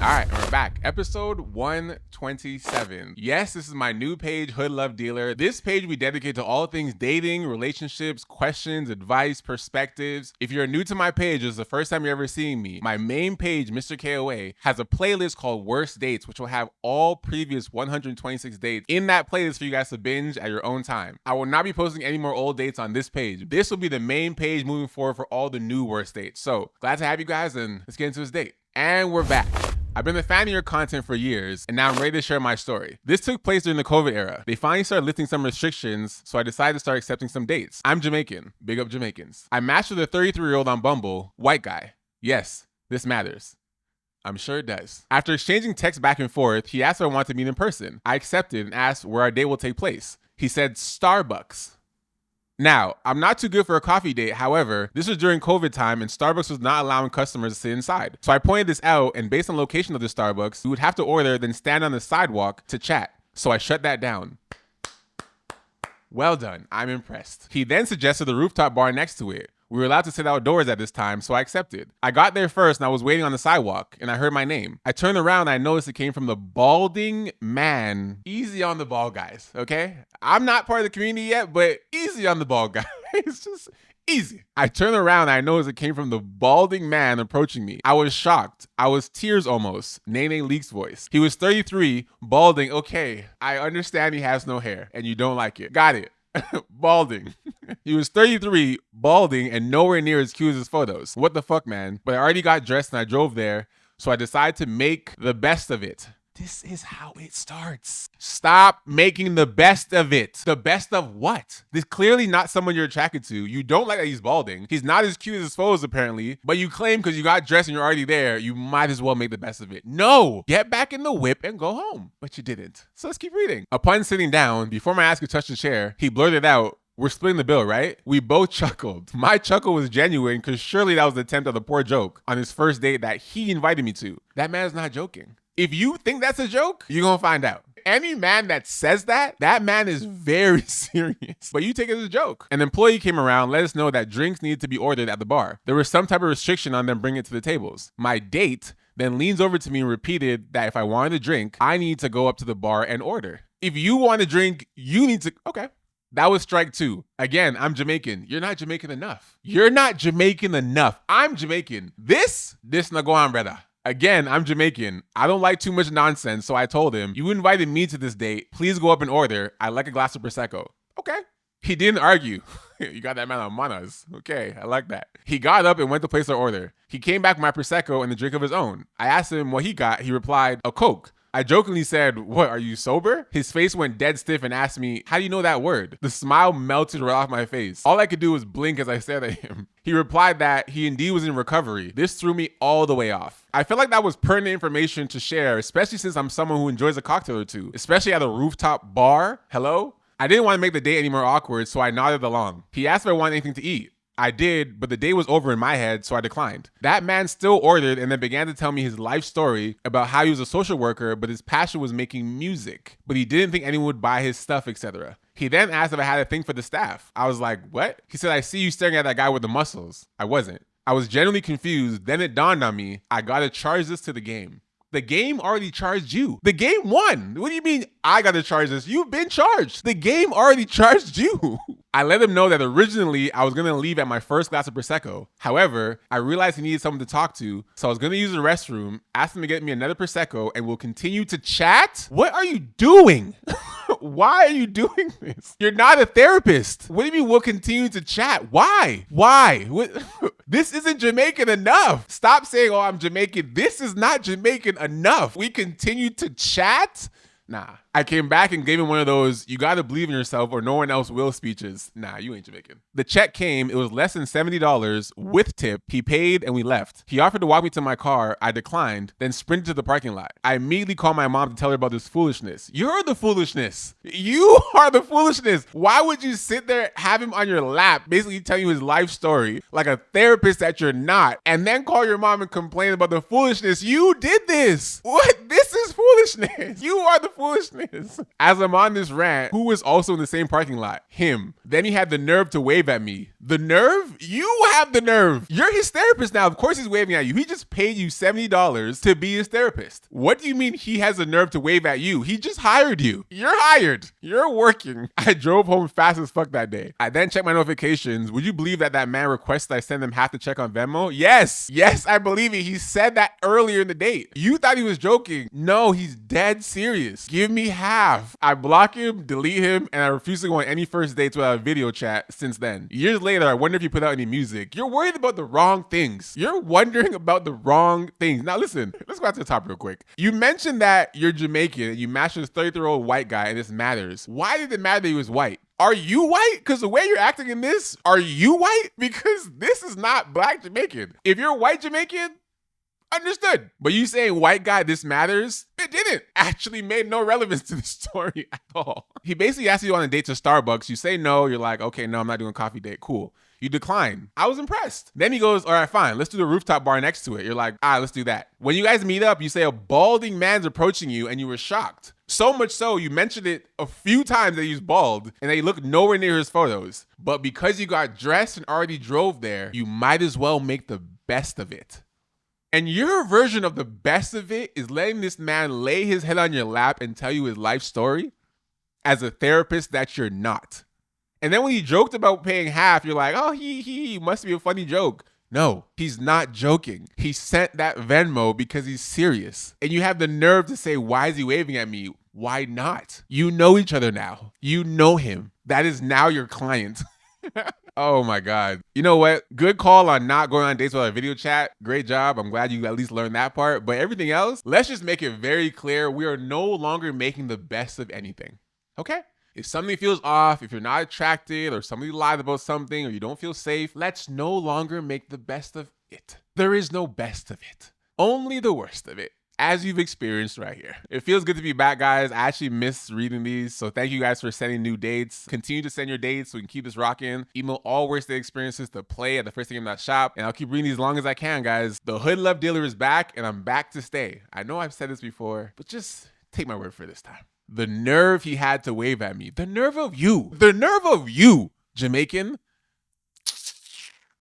All right, we're back. Episode 127. Yes, this is my new page, Hood Love Dealer. This page we dedicate to all things dating, relationships, questions, advice, perspectives. If you're new to my page, this is the first time you're ever seeing me, my main page, MR.KOA, has a playlist called Worst Dates, which will have all previous 126 dates in that playlist for you guys to binge at your own time. I will not be posting any more old dates on this page. This will be the main page moving forward for all the new worst dates. So glad to have you guys, and let's get into this date. And we're back. I've been a fan of your content for years, and now I'm ready to share my story. This took place during the COVID era. They finally started lifting some restrictions, so I decided to start accepting some dates. I'm Jamaican. Big up Jamaicans. I matched with a 33-year-old on Bumble, white guy. Yes, this matters. I'm sure it does. After exchanging texts back and forth, he asked if I wanted to meet in person. I accepted and asked where our date will take place. He said Starbucks. Now, I'm not too good for a coffee date. However, this was during COVID time and Starbucks was not allowing customers to sit inside. So I pointed this out, and based on location of the Starbucks, we would have to order, then stand on the sidewalk to chat. So I shut that down. Well done. I'm impressed. He then suggested the rooftop bar next to it. We were allowed to sit outdoors at this time, so I accepted. I got there first and I was waiting on the sidewalk and I heard my name. I turned around and I noticed it came from the balding man. Easy on the bald guys, okay? I'm not part of the community yet, but easy on the bald guys. Just easy. I turned around and I noticed it came from the balding man approaching me. I was shocked. I was tears almost. Nene Leak's voice. He was 33, balding. Okay, I understand he has no hair and you don't like it. Got it. Balding. He was 33, balding, and nowhere near as cute as his photos. What the fuck, man? But I already got dressed and I drove there, so I decided to make the best of it. This is how it starts. Stop making the best of it. The best of what? This clearly not someone you're attracted to. You don't like that he's balding. He's not as cute as his photos apparently, but you claim because you got dressed and you're already there, you might as well make the best of it. No! Get back in the whip and go home. But you didn't. So let's keep reading. Upon sitting down, before my ass could touch the chair, he blurted out, "We're splitting the bill, right?" We both chuckled. My chuckle was genuine because surely that was the attempt of the poor joke on his first date that he invited me to. That man's not joking. If you think that's a joke, you're gonna find out. Any man that says that man is very serious. But you take it as a joke. An employee came around, let us know that drinks needed to be ordered at the bar. There was some type of restriction on them bringing it to the tables. My date then leans over to me and repeated that if I wanted a drink, I need to go up to the bar and order. If you want a drink, you need to, okay. That was strike two. Again, I'm Jamaican. You're not Jamaican enough. You're not Jamaican enough. I'm Jamaican. This na go on, brother. Again, I'm Jamaican. I don't like too much nonsense, so I told him, you invited me to this date. Please go up and order. I'd like a glass of Prosecco. Okay. He didn't argue. You got that man on manas. Okay, I like that. He got up and went to place our order. He came back with my Prosecco and the drink of his own. I asked him what he got. He replied, a Coke. I jokingly said, "What, are you sober?" His face went dead stiff and asked me, "How do you know that word?" The smile melted right off my face. All I could do was blink as I stared at him. He replied that he indeed was in recovery. This threw me all the way off. I felt like that was pertinent information to share, especially since I'm someone who enjoys a cocktail or two, especially at a rooftop bar. Hello? I didn't want to make the date any more awkward, so I nodded along. He asked if I wanted anything to eat. I did, but the day was over in my head, so I declined. That man still ordered and then began to tell me his life story about how he was a social worker, but his passion was making music, but he didn't think anyone would buy his stuff, etc. He then asked if I had a thing for the staff. I was like, what? He said, I see you staring at that guy with the muscles. I wasn't. I was genuinely confused. Then it dawned on me, I gotta charge this to the game. The game already charged you. The game won. What do you mean I gotta charge this? You've been charged. The game already charged you. I let him know that originally I was gonna leave at my first glass of Prosecco. However, I realized he needed someone to talk to, so I was gonna use the restroom, asked him to get me another Prosecco, and we'll continue to chat? What are you doing? Why are you doing this? You're not a therapist. What do you mean we'll continue to chat? Why? Why? What? This isn't Jamaican enough. Stop saying, oh, I'm Jamaican. This is not Jamaican enough. We continue to chat? Nah. I came back and gave him one of those, you gotta believe in yourself or no one else will speeches. Nah, you ain't Jamaican. The check came, it was less than $70 with tip. He paid and we left. He offered to walk me to my car. I declined, then sprinted to the parking lot. I immediately called my mom to tell her about this foolishness. You're the foolishness. You are the foolishness. Why would you sit there, have him on your lap, basically tell you his life story like a therapist that you're not, and then call your mom and complain about the foolishness? You did this. What? This is foolishness. You are the foolishness. is. As I'm on this rant, who was also in the same parking lot? Him. Then he had the nerve to wave at me. The nerve? You have the nerve. You're his therapist now. Of course he's waving at you. He just paid you $70 to be his therapist. What do you mean he has the nerve to wave at you? He just hired you. You're hired. You're working. I drove home fast as fuck that day. I then checked my notifications. Would you believe that man requested I send him half the check on Venmo? Yes. Yes, I believe it. He said that earlier in the date. You thought he was joking. No, he's dead serious. Give me half. I block him, delete him, and I refuse to go on any first dates without a video chat since then. Years later, I wonder if you put out any music. You're worried about the wrong things. You're wondering about the wrong things. Now listen, let's go back to the top real quick. You mentioned that you're Jamaican and you matched with a 33-year-old white guy and this matters. Why did it matter that he was white? Are you white? Because the way you're acting in this, are you white? Because this is not black Jamaican. If you're white Jamaican, understood. But you saying white guy, this matters? It didn't. Actually made no relevance to the story at all. He basically asked you on a date to Starbucks. You say no. You're like, okay, no, I'm not doing a coffee date. Cool. You decline. I was impressed. Then he goes, all right, fine. Let's do the rooftop bar next to it. You're like, all right, let's do that. When you guys meet up, you say a balding man's approaching you and you were shocked. So much so, you mentioned it a few times that he's bald and that he looked nowhere near his photos. But because you got dressed and already drove there, you might as well make the best of it. And your version of the best of it is letting this man lay his head on your lap and tell you his life story as a therapist that you're not. And then when he joked about paying half, you're like, oh, he must be a funny joke. No, he's not joking. He sent that Venmo because he's serious. And you have the nerve to say, why is he waving at me? Why not? You know each other now. You know him. That is now your client. Oh my God. You know what? Good call on not going on dates without a video chat. Great job. I'm glad you at least learned that part. But everything else, let's just make it very clear. We are no longer making the best of anything. Okay? If something feels off, if you're not attracted, or somebody lied about something, or you don't feel safe, let's no longer make the best of it. There is no best of it. Only the worst of it, as you've experienced right here. It feels good to be back, guys. I actually miss reading these, so thank you guys for sending new dates. Continue to send your dates so we can keep this rocking. Email all worst day experiences to play at thefirstthing.shop, and I'll keep reading these as long as I can, guys. The Hood Love Dealer is back, and I'm back to stay. I know I've said this before, but just take my word for it this time. The nerve he had to wave at me. The nerve of you. The nerve of you, Jamaican.